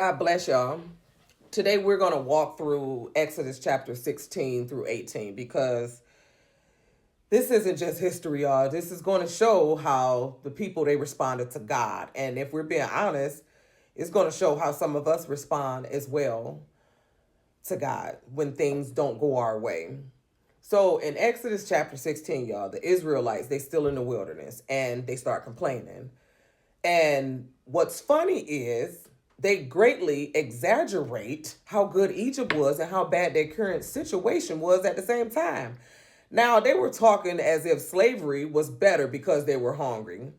God bless y'all. Today we're going to walk through Exodus chapter 16 through 18 because this isn't just history, y'all. This is going to show how the people they responded to God. And if we're being honest, it's going to show how some of us respond as well to God when things don't go our way. So in Exodus chapter 16, y'all, the Israelites, they still in the wilderness and they start complaining. And what's funny is they greatly exaggerate how good Egypt was and how bad their current situation was at the same time. Now, they were talking as if slavery was better because they were hungry.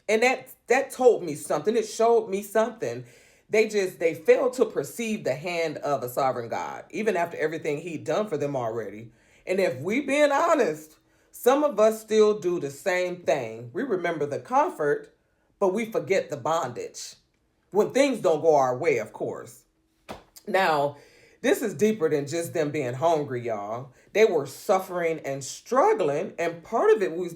And that told me something. It showed me something. They failed to perceive the hand of a sovereign God, even after everything he'd done for them already. And if we being honest, some of us still do the same thing. We remember the comfort, but we forget the bondage. When things don't go our way, of course. Now, this is deeper than just them being hungry, y'all. They were suffering and struggling, and part of it was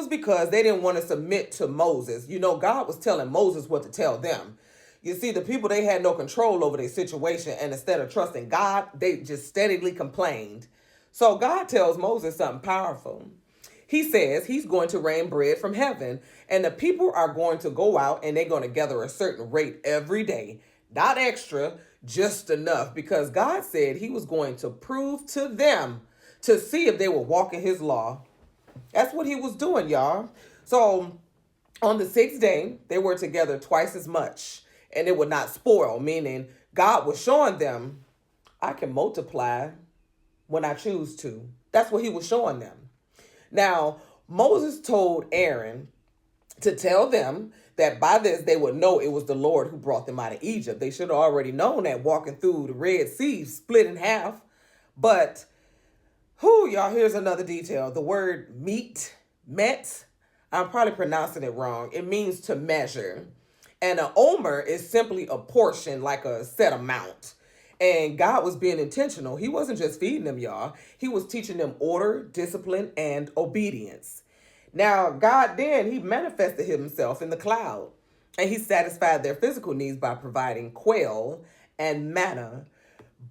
because they didn't want to submit to Moses. You know, God was telling Moses what to tell them. You see, the people, they had no control over their situation, and instead of trusting God, they just steadily complained. So God tells Moses something powerful. He says he's going to rain bread from heaven, and the people are going to go out and they're going to gather a certain rate every day. Not extra, just enough, because God said he was going to prove to them to see if they were walking his law. That's what he was doing, y'all. So on the sixth day, they were together twice as much, and it would not spoil, meaning God was showing them, I can multiply when I choose to. That's what he was showing them. Now, Moses told Aaron to tell them that by this they would know it was the Lord who brought them out of Egypt. They should have already known that walking through the Red Sea split in half. But, y'all, here's another detail. The word met, I'm probably pronouncing it wrong. It means to measure. And an omer is simply a portion, like a set amount. And God was being intentional. He wasn't just feeding them, y'all. He was teaching them order, discipline, and obedience. Now, God then, he manifested himself in the cloud. And he satisfied their physical needs by providing quail and manna.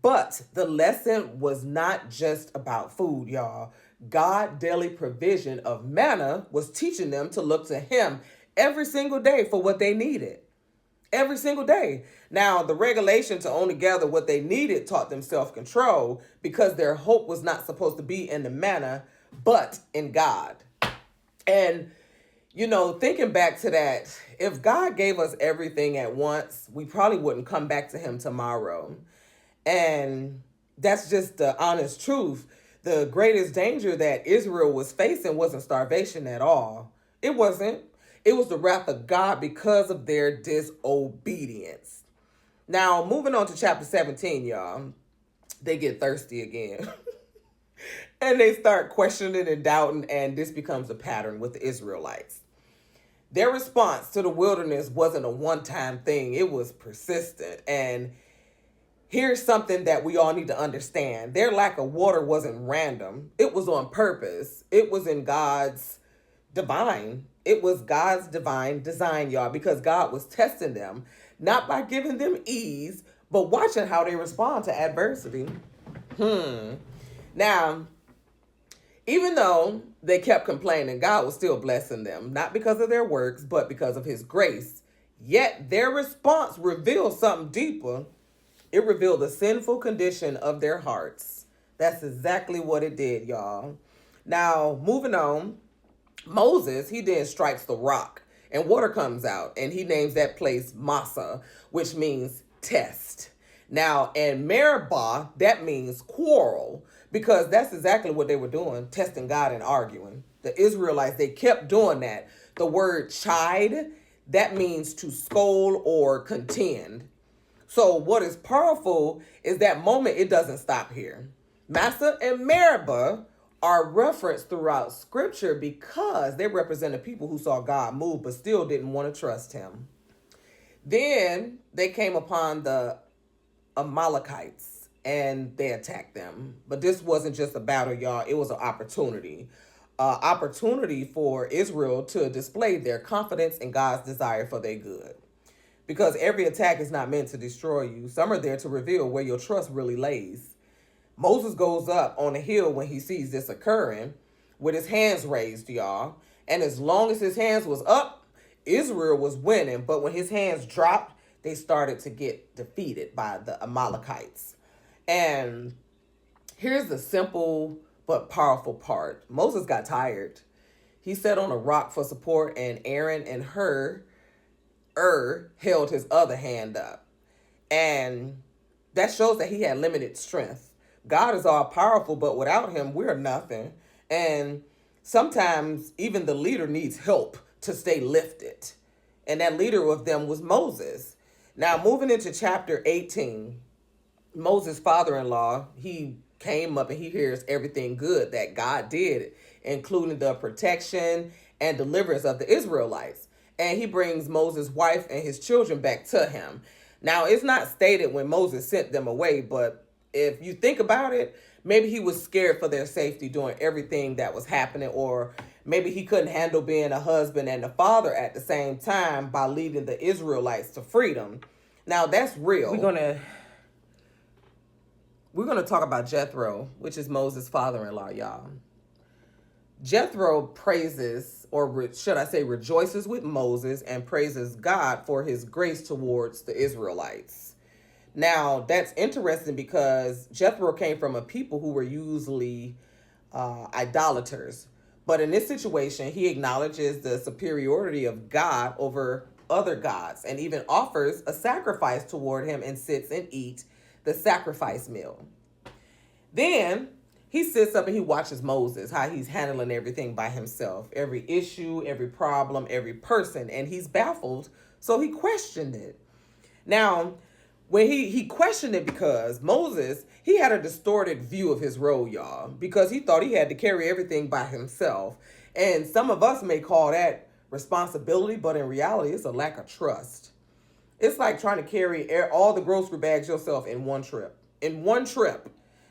But the lesson was not just about food, y'all. God's daily provision of manna was teaching them to look to him every single day for what they needed. Every single day. Now, the regulation to only gather what they needed taught them self-control because their hope was not supposed to be in the manna, but in God. And, thinking back to that, if God gave us everything at once, we probably wouldn't come back to him tomorrow. And that's just the honest truth. The greatest danger that Israel was facing wasn't starvation at all. It wasn't. It was the wrath of God because of their disobedience. Now, moving on to chapter 17, y'all, they get thirsty again. And they start questioning and doubting, and this becomes a pattern with the Israelites. Their response to the wilderness wasn't a one-time thing. It was persistent. And here's something that we all need to understand. Their lack of water wasn't random. It was on purpose. It was in God's divine. It was God's divine design, y'all, because God was testing them, not by giving them ease, but watching how they respond to adversity. Now, even though they kept complaining, God was still blessing them, not because of their works, but because of his grace. Yet their response revealed something deeper. It revealed the sinful condition of their hearts. That's exactly what it did, y'all. Now, moving on, Moses, he then strikes the rock and water comes out, and he names that place Massa, which means test. Now, in Meribah, that means quarrel, because that's exactly what they were doing, testing God and arguing. The Israelites, they kept doing that. The word chide, that means to scold or contend. So what is powerful is that moment, it doesn't stop here. Massa and Meribah are referenced throughout scripture because they represented people who saw God move but still didn't want to trust him. Then they came upon the Amalekites and they attacked them. But this wasn't just a battle, y'all. It was an opportunity. Opportunity for Israel to display their confidence in God's desire for their good. because every attack is not meant to destroy you. Some are there to reveal where your trust really lays. Moses goes up on a hill when he sees this occurring with his hands raised, y'all. And as long as his hands was up, Israel was winning. But when his hands dropped, they started to get defeated by the Amalekites. And here's the simple but powerful part. Moses got tired. He sat on a rock for support, and Aaron and held his other hand up. And that shows that he had limited strength. God is all powerful, but without him, we're nothing. And sometimes even the leader needs help to stay lifted. And that leader of them was Moses. Now, moving into chapter 18, Moses' father-in-law, he came up and he hears everything good that God did, including the protection and deliverance of the Israelites. And he brings Moses' wife and his children back to him. Now, it's not stated when Moses sent them away, but if you think about it, maybe he was scared for their safety during everything that was happening, or maybe he couldn't handle being a husband and a father at the same time by leading the Israelites to freedom. Now, that's real. We're gonna talk about Jethro, which is Moses' father-in-law, y'all. Jethro praises, or should I say rejoices with Moses and praises God for his grace towards the Israelites. Now, that's interesting because Jethro came from a people who were usually idolaters. But in this situation, he acknowledges the superiority of God over other gods and even offers a sacrifice toward him and sits and eats the sacrifice meal. Then he sits up and he watches Moses, how he's handling everything by himself, every issue, every problem, every person, and he's baffled. So he questioned it. Now, when he questioned it because Moses, he had a distorted view of his role, y'all, because he thought he had to carry everything by himself. And some of us may call that responsibility, but in reality, it's a lack of trust. It's like trying to carry all the grocery bags yourself in one trip.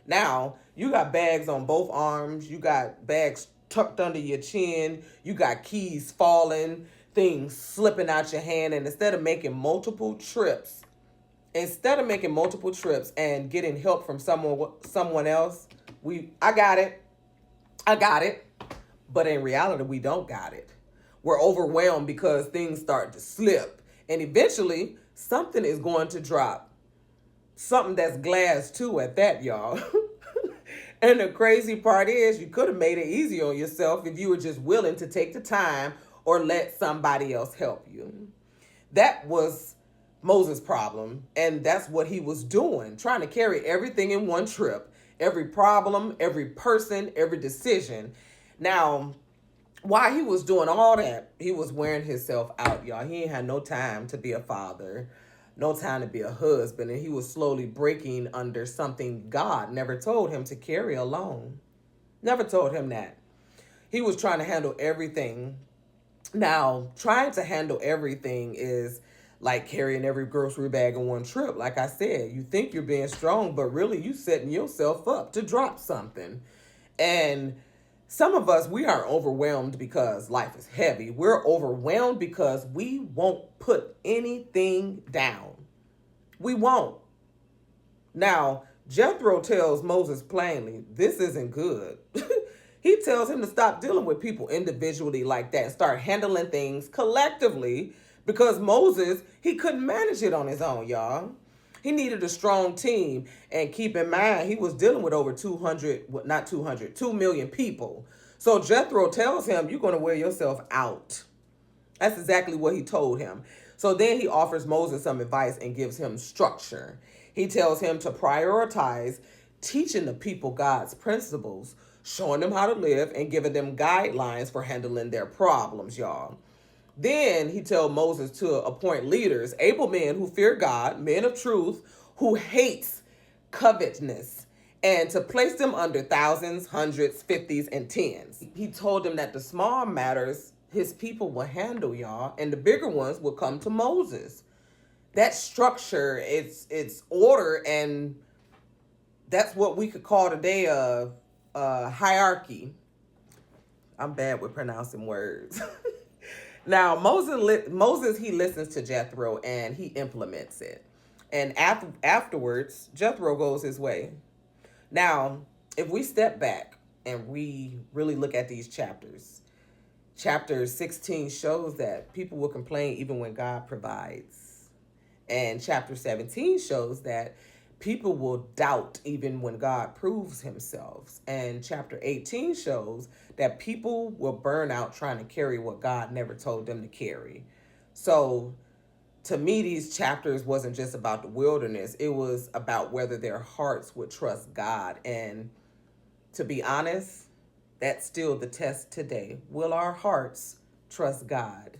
Now, you got bags on both arms. You got bags tucked under your chin. You got keys falling, things slipping out your hand. And instead of making multiple trips and getting help from someone else, I got it. But in reality, we don't got it. We're overwhelmed because things start to slip. And eventually, something is going to drop. Something that's glass too at that, y'all. And the crazy part is you could have made it easy on yourself if you were just willing to take the time or let somebody else help you. That was Moses' problem, and that's what he was doing, trying to carry everything in one trip, every problem, every person, every decision. Now, while he was doing all that, he was wearing himself out, y'all. He ain't had no time to be a father, no time to be a husband, and he was slowly breaking under something God never told him to carry alone. Never told him that. He was trying to handle everything. Now, trying to handle everything is like carrying every grocery bag in one trip. Like I said, you think you're being strong, but really you setting yourself up to drop something. And some of us, we are overwhelmed because life is heavy. We're overwhelmed because we won't put anything down. We won't. Now, Jethro tells Moses plainly, this isn't good. He tells him to stop dealing with people individually like that and start handling things collectively, because Moses, he couldn't manage it on his own, y'all. He needed a strong team. And keep in mind, he was dealing with over 2 million people. So Jethro tells him, you're going to wear yourself out. That's exactly what he told him. So then he offers Moses some advice and gives him structure. He tells him to prioritize teaching the people God's principles, showing them how to live, and giving them guidelines for handling their problems, y'all. Then he told Moses to appoint leaders, able men who fear God, men of truth, who hates covetousness, and to place them under thousands, hundreds, fifties, and tens. He told them that the small matters his people will handle, y'all, and the bigger ones will come to Moses. That structure, it's order, and that's what we could call today a hierarchy. I'm bad with pronouncing words. Now Moses he listens to Jethro and he implements it, and afterwards Jethro goes his way. Now, if we step back and we really look at these chapters, chapter 16 shows that people will complain even when God provides. And chapter 17 shows that people will doubt even when God proves himself. And chapter 18 shows that people will burn out trying to carry what God never told them to carry. So to me, these chapters wasn't just about the wilderness, it was about whether their hearts would trust God. And to be honest, that's still the test today. Will our hearts trust God?